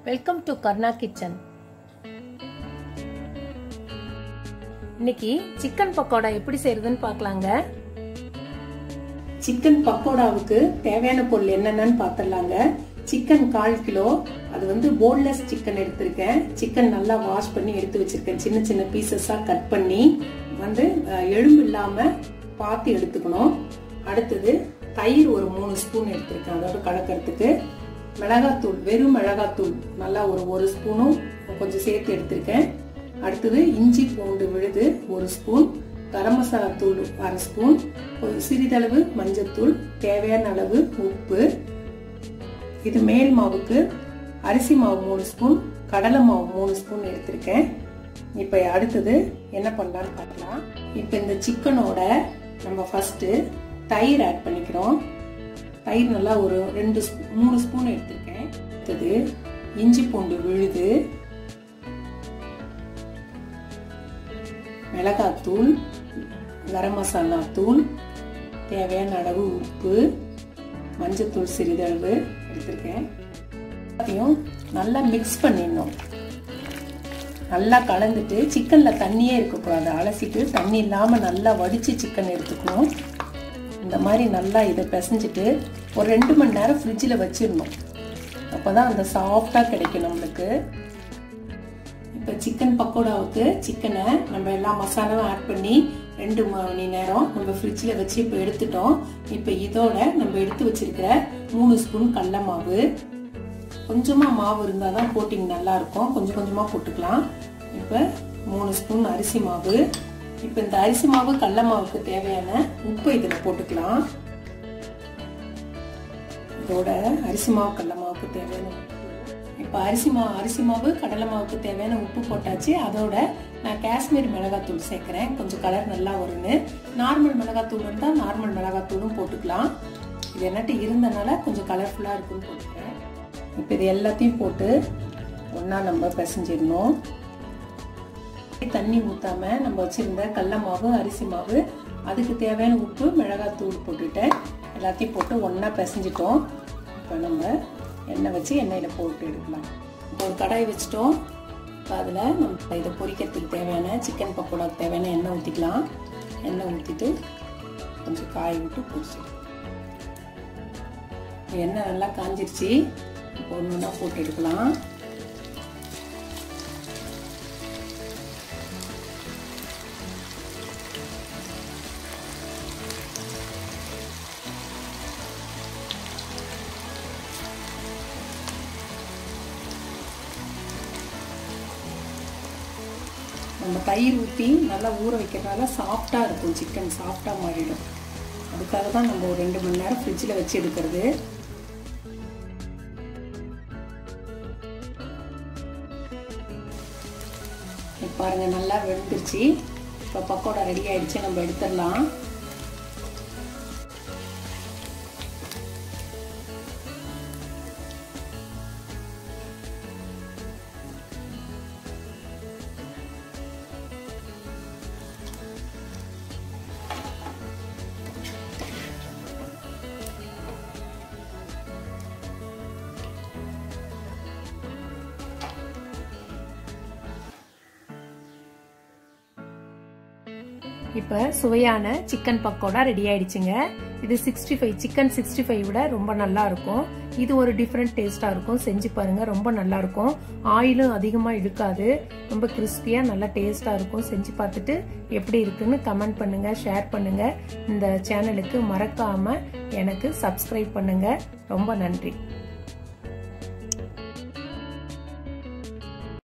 Welcome to Karnaugh kitchen. இன்னைக்கு chicken pakoda எப்படி செய்யறதுன்னு பார்க்கலாங்க. சிக்கன் பக்கோடாவுக்கு தேவையான பொருள் என்னென்னு பார்த்துடலாங்க. சிக்கன் 1/4 கிலோ, அது போன்லெஸ் சிக்கன் எடுத்திருக்கேன். சிக்கன் நல்லா வாஷ் பண்ணி எடுத்து வச்சிருக்கேன். சின்ன சின்ன பீசஸா கட் பண்ணி எலும்பு இல்லாம பார்த்து எடுத்துக்கணும். அடுத்தது தயிர் ஒரு 3 ஸ்பூன் எடுத்திருக்கேன், அதோட கலக்கிறதுக்கு. மிளகாத்தூள், வெறும் மிளகாத்தூள் நல்லா ஒரு ஸ்பூனும் கொஞ்சம் சேர்த்து எடுத்திருக்கேன். அடுத்தது இஞ்சி பூண்டு விழுது 1 ஸ்பூன், கரம் மசாலா தூள் 1/2 ஸ்பூன், சிறிதளவு மஞ்சத்தூள், தேவையான அளவு உப்பு. இது மேல் மாவுக்கு அரிசி மாவு 3 ஸ்பூன், கடலை மாவு 3 ஸ்பூன் எடுத்திருக்கேன். இப்ப அடுத்தது என்ன பண்ணலாம்னு பார்க்கலாம். இப்ப இந்த சிக்கனோட நம்ம ஃபர்ஸ்ட் தயிர் ஆட் பண்ணிக்கிறோம். தயிர் நல்லா ஒரு 3 ஸ்பூன் எடுத்திருக்கேன். அடுத்தது இஞ்சி பூண்டு விழுது, மிளகாத்தூள், கரம் மசாலா தூள், தேவையான அளவு உப்பு, மஞ்சத்தூள் சிறிதளவு எடுத்திருக்கேன். அதையும் நல்லா மிக்ஸ் பண்ணிடணும். நல்லா கலந்துட்டு சிக்கன்ல தண்ணியே இருக்கக்கூடாது, அலசிட்டு தண்ணி இல்லாம நல்லா வடிச்சு சிக்கன் எடுத்துக்கணும். இந்த மாதிரி நல்லா இதை பிசைஞ்சிட்டு ஒரு 2 மணி நேரம் ஃப்ரிட்ஜில் வச்சிடணும். அப்போதான் அந்த சாஃப்டா கிடைக்கும் நம்மளுக்கு. இப்போ சிக்கன் பக்கோடாவுக்கு சிக்கனை நம்ம எல்லா மசாலாவும் ஆட் பண்ணி 2 மணி நேரம் நம்ம ஃப்ரிட்ஜில் வச்சு இப்போ எடுத்துட்டோம். இப்போ இதோட நம்ம எடுத்து வச்சிருக்கிற 3 ஸ்பூன் கடலை மாவு, கொஞ்சமா மாவு இருந்தால் தான் கோட்டிங் நல்லா இருக்கும், கொஞ்சம் கொஞ்சமா போட்டுக்கலாம். இப்போ 3 ஸ்பூன் அரிசி மாவு. இப்போ இந்த அரிசி மாவு கடலை மாவுக்கு தேவையான உப்பு இதில் போட்டுக்கலாம். இதோட அரிசி மாவு கடலை மாவுக்கு தேவையான உப்பு. இப்போ அரிசி மாவு கடலை மாவுக்கு தேவையான உப்பு போட்டாச்சு. அதோட நான் காஷ்மீர் மிளகாத்தூள் சேர்க்கிறேன், கொஞ்சம் கலர் நல்லா வரும்னு. நார்மல் மிளகாத்தூள் இருந்தால் நார்மல் மிளகாத்தூளும் போட்டுக்கலாம். இது என்னட்டு இருந்தனால கொஞ்சம் கலர்ஃபுல்லாக இருக்குன்னு போட்டுக்கிறேன். இப்போ இது எல்லாத்தையும் போட்டு ஒன்றா நம்ம பிசைஞ்சிடணும். தண்ணி ஊற்றாம நம்ம வச்சிருந்த கடலை மாவு, அரிசி மாவு, அதுக்கு தேவையான உப்பு, மிளகாத்தூள் போட்டுட்டேன். எல்லாத்தையும் போட்டு ஒன்றா பிசைஞ்சிட்டோம். இப்போ நம்ம எண்ணெய் வச்சு எண்ணெயில் போட்டு எடுக்கலாம். இப்போ ஒரு கடாய் வச்சுட்டோம். இப்போ அதில் நம்ம இதை பொரிக்கிறதுக்கு தேவையான சிக்கன் பக்கோடாவுக்கு தேவையான எண்ணெய் ஊற்றிக்கலாம். எண்ணெய் ஊற்றிட்டு கொஞ்சம் காய விட்டு பொரிச்சிடும். எண்ணெய் நல்லா காஞ்சிருச்சு. இப்போ ஒன்றா போட்டு எடுக்கலாம். நம்ம தயிர் ஊற்றி நல்லா ஊற வைக்கிறதுனால சாஃப்டாக இருக்கும், சிக்கன் சாஃப்டாக மாறிடும். அதுக்காக தான் நம்ம ஒரு 2 மணி நேரம் ஃப்ரிட்ஜில் வச்சு எடுக்கிறது. பாருங்க நல்லா வெந்துருச்சு. இப்போ பக்கோடா ரெடி ஆயிடுச்சு, நம்ம எடுத்துடலாம். இப்ப சுவையான சிக்கன் பக்கோடா ரெடி ஆயிடுச்சுங்க. இது 65 சிக்கன் 65 விட ரொம்ப நல்லா இருக்கும். இது ஒரு டிஃப்ரெண்ட் டேஸ்டா இருக்கும். செஞ்சு பாருங்க, ரொம்ப நல்லா இருக்கும். ஆயிலும் அதிகமா இழுக்காது, ரொம்ப கிறிஸ்பியா நல்லா டேஸ்டா இருக்கும். செஞ்சு பார்த்துட்டு எப்படி இருக்குன்னு கமெண்ட் பண்ணுங்க, ஷேர் பண்ணுங்க. இந்த சேனலுக்கு மறக்காம எனக்கு சப்ஸ்கிரைப் பண்ணுங்க. ரொம்ப நன்றி.